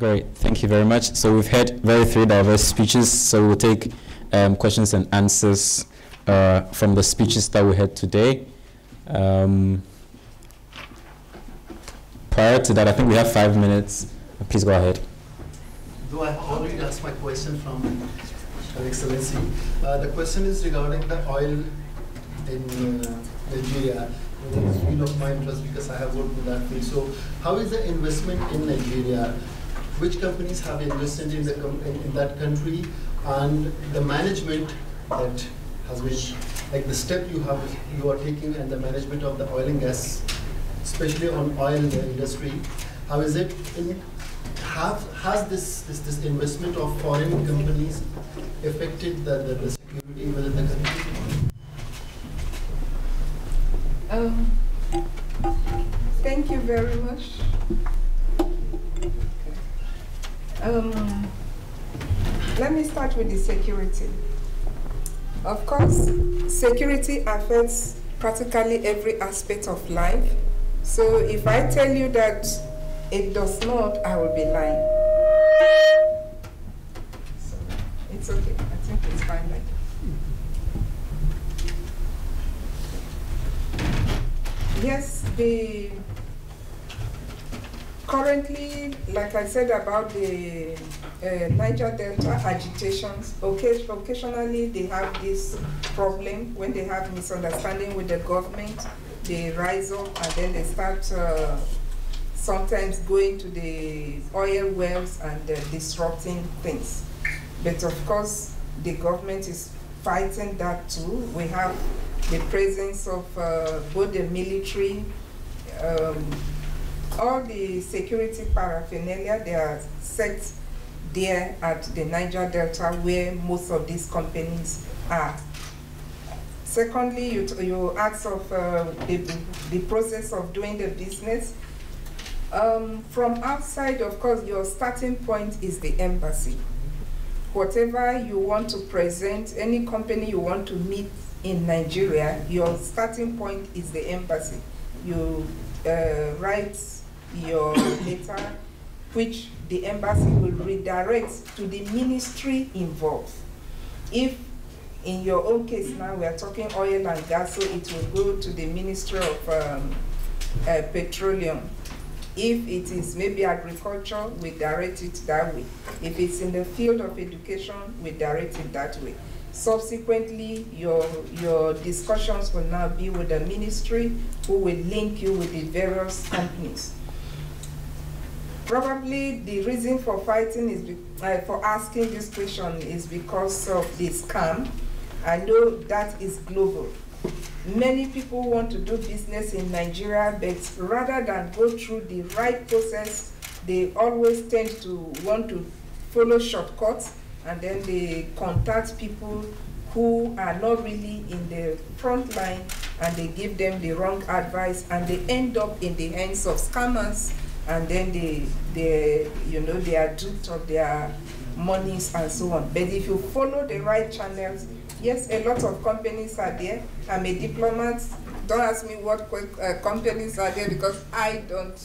Great, thank you very much. So we've had very three diverse speeches, so we'll take questions and answers from the speeches that we had today. Prior to that, I think we have 5 minutes. Please go ahead. Though I have already asked my question from Her Excellency, the question is regarding the oil in Nigeria. It's a field of my interest because I have worked in that field. So how is the investment in Nigeria? Which companies have invested in, in that country, and the management that has been, like the step you are taking, and the management of the oil and gas, especially on oil industry, how is it? Has this investment of foreign companies affected the security within the country? Thank you very much. Let me start with the security. Of course, security affects practically every aspect of life. So if I tell you that it does not, I will be lying. So it's okay. I think it's fine like that. Yes, currently, like I said about the Niger Delta agitations, occasionally they have this problem when they have misunderstanding with the government. They rise up and then they start sometimes going to the oil wells and disrupting things. But of course, the government is fighting that too. We have the presence of both the military, all the security paraphernalia, they are set there at the Niger Delta where most of these companies are. Secondly, you ask of the process of doing the business. From outside, of course, your starting point is the embassy. Whatever you want to present, any company you want to meet in Nigeria, your starting point is the embassy. You write your letter, which the embassy will redirect to the ministry involved. If in your own case now we are talking oil and gas, so it will go to the Ministry of Petroleum. If it is maybe agriculture, we direct it that way. If it's in the field of education, we direct it that way. Subsequently, your discussions will now be with the ministry, who will link you with the various companies. Probably the reason for fighting is for asking this question is because of the scam. I know that is global. Many people want to do business in Nigeria, but rather than go through the right process, they always tend to want to follow shortcuts, and then they contact people who are not really in the front line, and they give them the wrong advice, and they end up in the hands of scammers, and then they are duped of their monies and so on. But if you follow the right channels, yes, a lot of companies are there. I'm a diplomat. Don't ask me what companies are there because I don't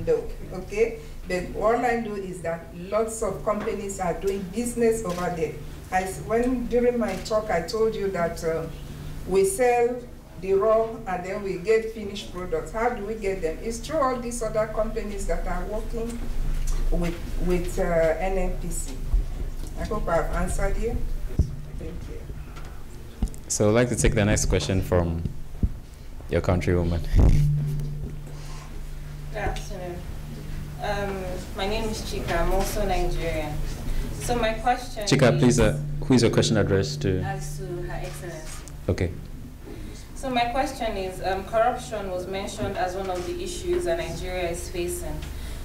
know, okay? But all I know is that lots of companies are doing business over there. During my talk, I told you that we sell the raw and then we get finished products. How do we get them? It's through all these other companies that are working with NNPC. I hope I've answered you. Thank you. So I'd like to take the next question from your countrywoman. Good afternoon. My name is Chika. I'm also Nigerian. So my question Chika, please, who is your question addressed to? As to Her Excellency. Okay. So my question is, corruption was mentioned as one of the issues that Nigeria is facing.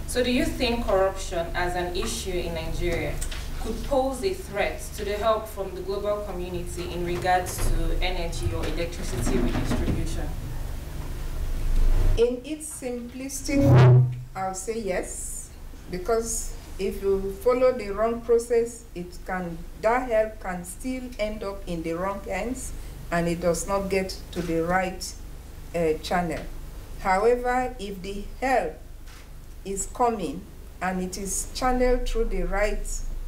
So do you think corruption as an issue in Nigeria could pose a threat to the help from the global community in regards to energy or electricity redistribution? In its simplistic form, I'll say yes, because if you follow the wrong process, that help can still end up in the wrong hands, and it does not get to the right channel. However, if the help is coming and it is channeled through the right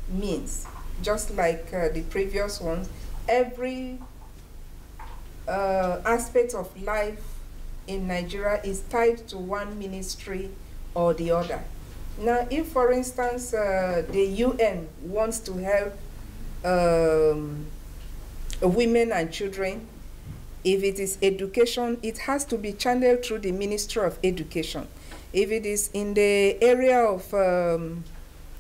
means, just like the previous ones, every aspect of life in Nigeria is tied to one ministry or the other. Now, if, for instance, the UN wants to help women and children, if it is education, it has to be channeled through the Ministry of Education. If it is in the area of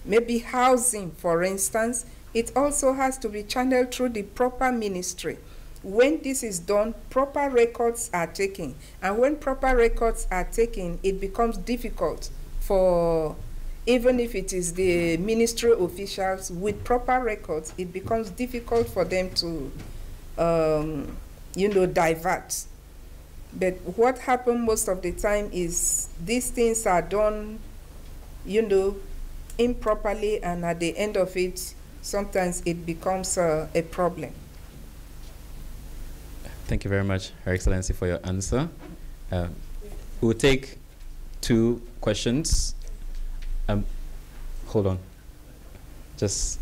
maybe housing, for instance, it also has to be channeled through the proper ministry. When this is done, proper records are taken. And when proper records are taken, it becomes difficult for, even if it is the ministry officials with proper records, it becomes difficult for them to, divert. But what happens most of the time is these things are done, improperly, and at the end of it, sometimes it becomes a problem. Thank you very much, Her Excellency, for your answer. We'll take 2 questions. Hold on. Just.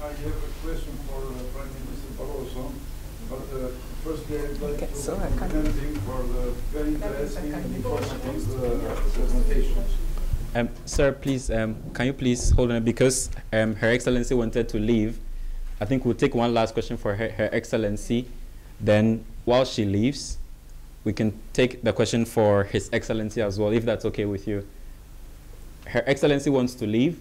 I have a question for Prime Minister Barroso. But firstly, I'd like to thank him for the very interesting and informative presentation. Sir, please, can you please hold on, because Her Excellency wanted to leave. I think we'll take one last question for Her Excellency. Then, while she leaves, we can take the question for His Excellency as well, if that's okay with you. Her Excellency wants to leave.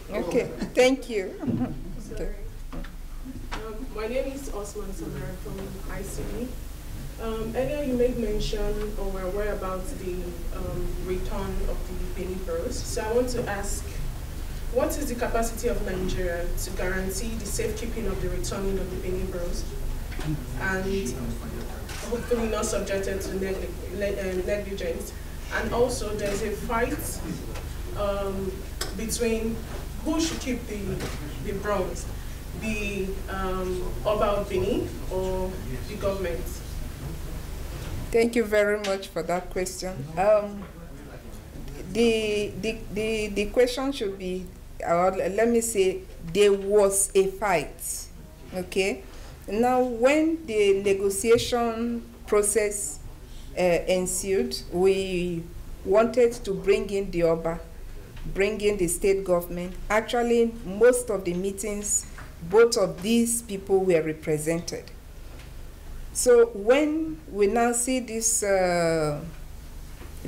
Okay, thank you. Okay. My name is Osman Samara from ICB. Earlier you made mention or were aware about the return of the Benin Barros. So I want to ask, what is the capacity of Nigeria to guarantee the safekeeping of the returning of the Benin Barros, and hopefully not subjected to negligence? And also there's a fight between who should keep the bronze, the Oba of Benin or the government? Thank you very much for that question. The question should be, let me say, there was a fight, okay? Now, when the negotiation process ensued, we wanted to bring in the Oba, bring in the state government. Actually, most of the meetings, both of these people were represented. So when we now see this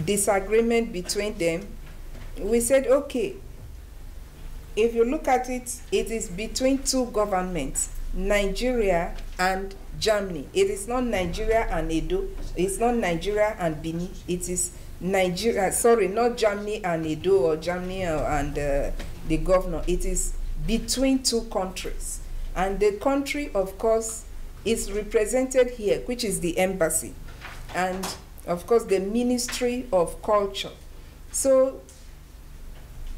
disagreement between them, we said, okay, if you look at it, it is between 2 governments, Nigeria and Germany. It is not Nigeria and Edo. It's not Nigeria and Benin. It is Nigeria, sorry, not Germany and Edo or Germany and the governor. It is between 2 countries. And the country, of course, is represented here, which is the embassy. And, of course, the Ministry of Culture. So,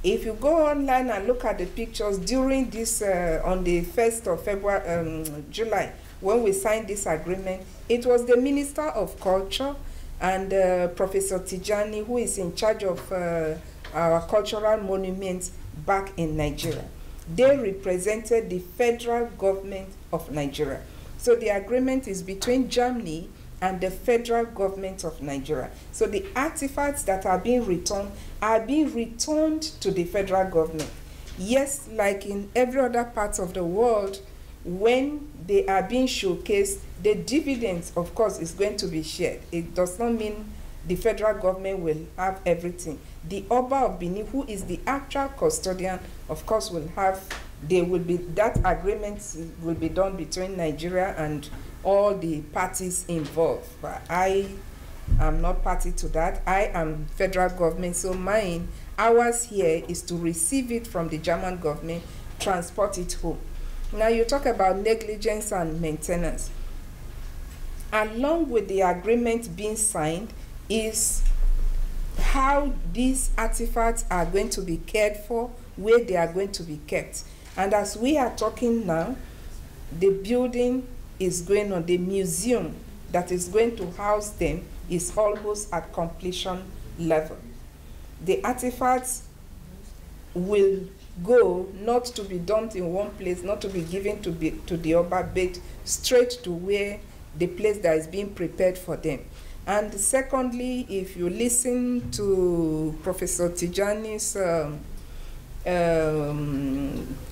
if you go online and look at the pictures during this, on the 1st of July, when we signed this agreement, it was the Minister of Culture and Professor Tijani, who is in charge of our cultural monuments back in Nigeria. They represented the federal government of Nigeria. So the agreement is between Germany and the federal government of Nigeria. So the artifacts that are being returned to the federal government. Yes, like in every other part of the world, when they are being showcased, the dividends, of course, is going to be shared. It does not mean the federal government will have everything. The Oba of Benin, who is the actual custodian, of course, will have, that agreement will be done between Nigeria and all the parties involved. But I am not party to that. I am federal government, so ours here is to receive it from the German government, transport it home. Now you talk about negligence and maintenance. Along with the agreement being signed is how these artifacts are going to be cared for, where they are going to be kept. And as we are talking now, the building is going on, the museum that is going to house them is almost at completion level. The artifacts will go not to be dumped in one place, not to be given to the Oba, but straight to where the place that is being prepared for them. And secondly, if you listen to Professor Tijani's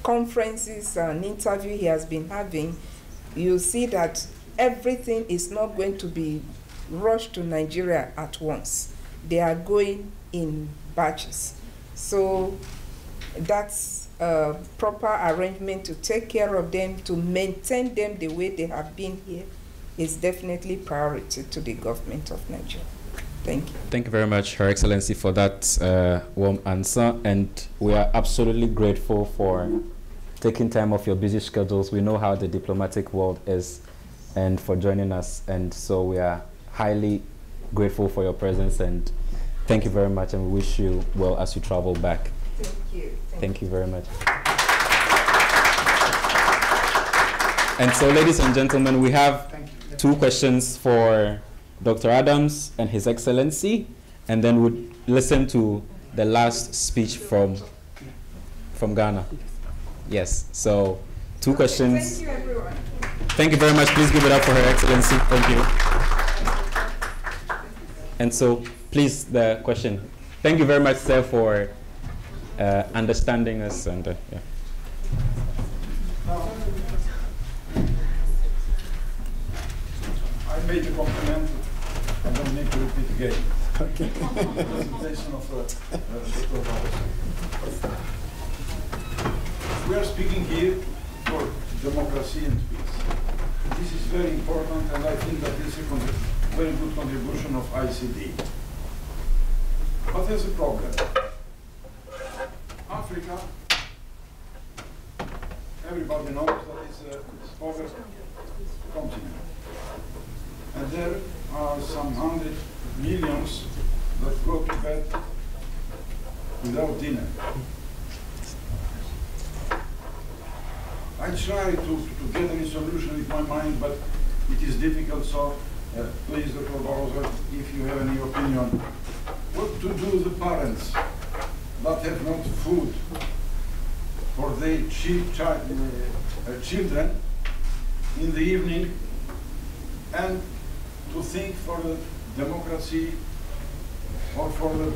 conferences and interview he has been having, you see that everything is not going to be rushed to Nigeria at once. They are going in batches. So that's a proper arrangement to take care of them, to maintain them the way they have been here, is definitely priority to the government of Nigeria. Thank you. Thank you very much, Her Excellency, for that warm answer. And we are absolutely grateful for taking time off your busy schedules. We know how the diplomatic world is, and for joining us. And so we are highly grateful for your presence, and thank you very much, and we wish you well as you travel back. Thank you. Thank you very much. And so, ladies and gentlemen, we have 2 questions for Dr. Adams and His Excellency, and then we'll listen to the last speech from Ghana. Yes, so 2 questions. Thank you, everyone. Thank you very much. Please give it up for Her Excellency. Thank you. And so, please, the question. Thank you very much, sir, for understanding us. And yeah. I made a compliment. I don't need to repeat again. Okay. The presentation of Dr. Barros. We are speaking here for democracy and peace. This is very important, and I think that this is a very good contribution of ICD. But there's a problem. Africa, everybody knows that it's a poor continent. And there are some 100 millions that go to bed without dinner. I try to get any solution with my mind, but it is difficult, so please, Dr. Barros, if you have any opinion, what to do the parents that have not food for their children in the evening, and to think for the democracy or for the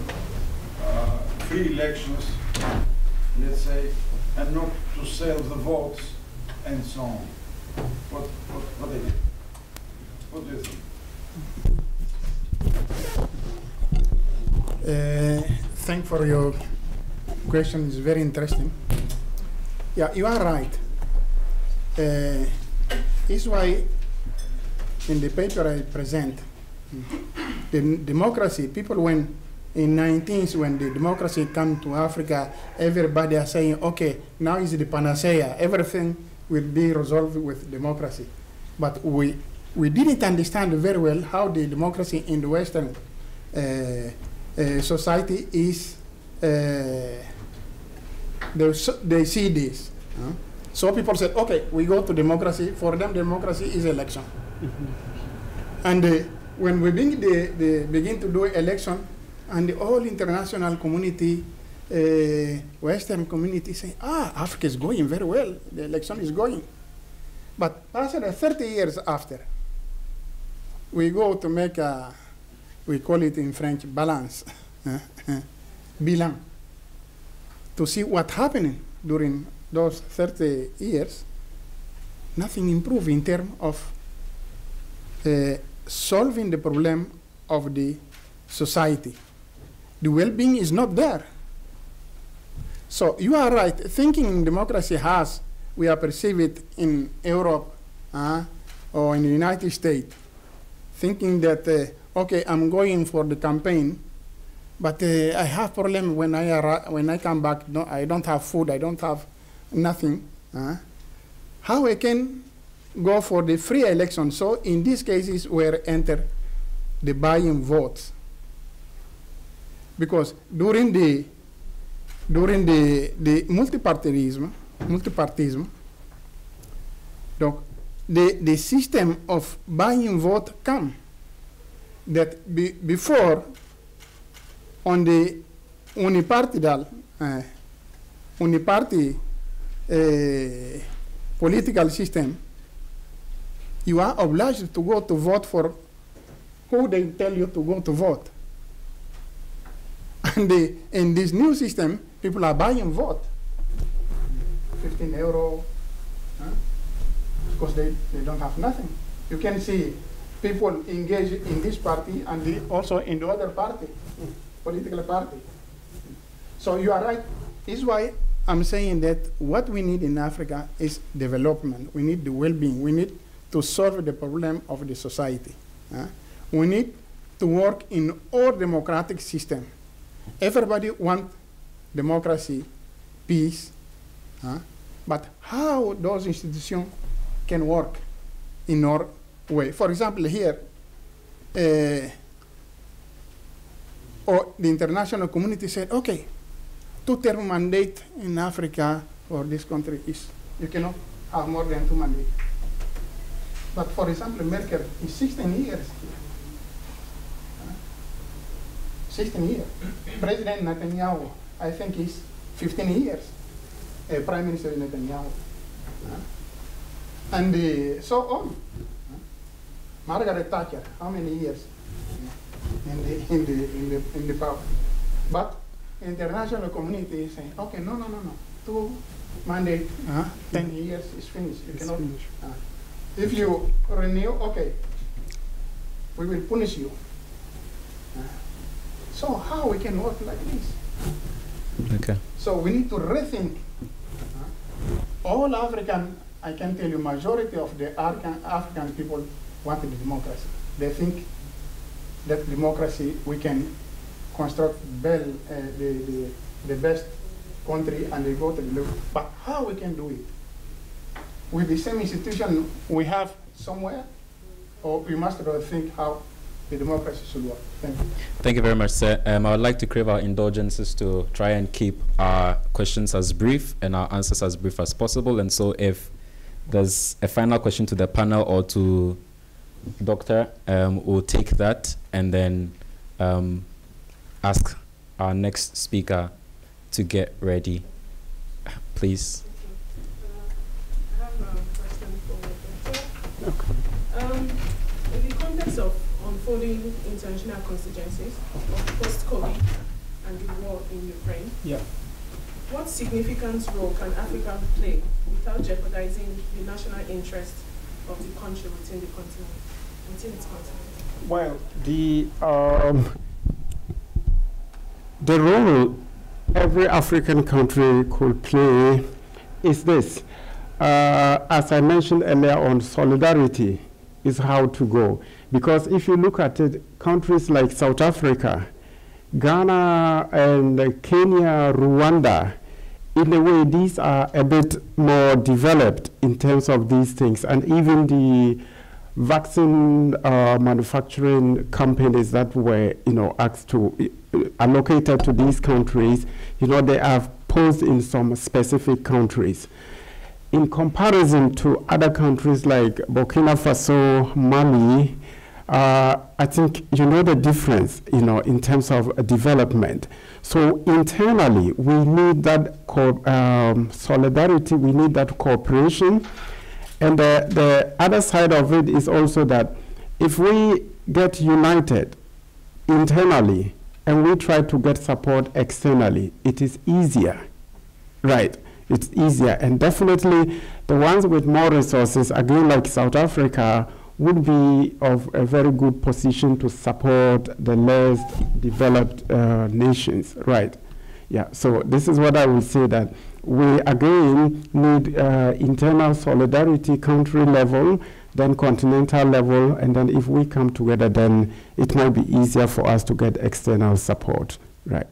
free elections, let's say, and not to sell the votes and so on. What do you think? Thank for your question. It's very interesting. Yeah, you are right. It's why in the paper I present, the democracy, people when in 19th, when the democracy come to Africa, everybody are saying, okay, now is the panacea, everything will be resolved with democracy. But we didn't understand very well how the democracy in the Western society is, they see this. So people said, okay, we go to democracy. For them, democracy is election. And when we begin to do election, and the whole international community, Western community say, Africa is going very well, the election is going. But after 30 years after, we go to make a, we call it in French, balance, bilan, to see what happened during those 30 years. Nothing improved in terms of solving the problem of the society. The well-being is not there. So you are right. Thinking democracy has, we are perceived it in Europe or in the United States, thinking that, okay, I'm going for the campaign, but I have problem when I come back. No, I don't have food. I don't have nothing. How I can go for the free election? So in these cases, where enter the buying votes. Because during the multipartyism, donc the system of buying vote come. That before, on the uniparty political system, you are obliged to go to vote for who they tell you to go to vote. And in this new system, people are buying vote. 15 euro, because they don't have nothing. You can see people engage in this party and also in the other party, political party. So you are right. This is why I'm saying that what we need in Africa is development. We need the well-being. We need to solve the problem of the society. We need to work in all democratic system. Everybody wants democracy, peace, but how those institutions can work in our way. For example, here, or the international community said, okay, 2-term mandate in Africa or this country is, you cannot have more than 2 mandates. But for example, Merkel is 16 years here. 16 years. President Netanyahu, I think, is 15 years. Prime Minister Netanyahu. And so on. Margaret Thatcher, how many years in the power? But international community is saying, okay, no. 2 mandate, 10 years is finished. You cannot. If you renew, okay, we will punish you. So how we can work like this? Okay. So we need to rethink. All African, I can tell you, majority of the African people wanted democracy. They think that democracy, we can construct the best country and they go to the level. But how we can do it? With the same institution we have somewhere, or we must think how the democracy should work. Thank you. Thank you very much, sir. I would like to crave our indulgences to try and keep our questions as brief and our answers as brief as possible. And so if there's a final question to the panel or to Doctor, we'll take that and then ask our next speaker to get ready. Please. I have a question for the Doctor. In the context of unfolding international contingencies of post-COVID and the war in Ukraine, what significant role can Africa play without jeopardizing the national interest of the country within the continent, within its continent? Well, the role every African country could play is this. As I mentioned earlier on, solidarity is how to go. Because if you look at it, countries like South Africa, Ghana, and Kenya, Rwanda, in a way, these are a bit more developed in terms of these things. And even the vaccine manufacturing companies that were, asked to, allocated to these countries, they are posed in some specific countries. In comparison to other countries like Burkina Faso, Mali, I think the difference, in terms of development. So internally, we need that solidarity, we need that cooperation. And the other side of it is also that if we get united internally and we try to get support externally, it is easier, right? It's easier. And definitely the ones with more resources, again, like South Africa, would be of a very good position to support the less developed nations, right? Yeah, so this is what I will say, that we again need internal solidarity, country level, then continental level, and then if we come together, then it might be easier for us to get external support, right?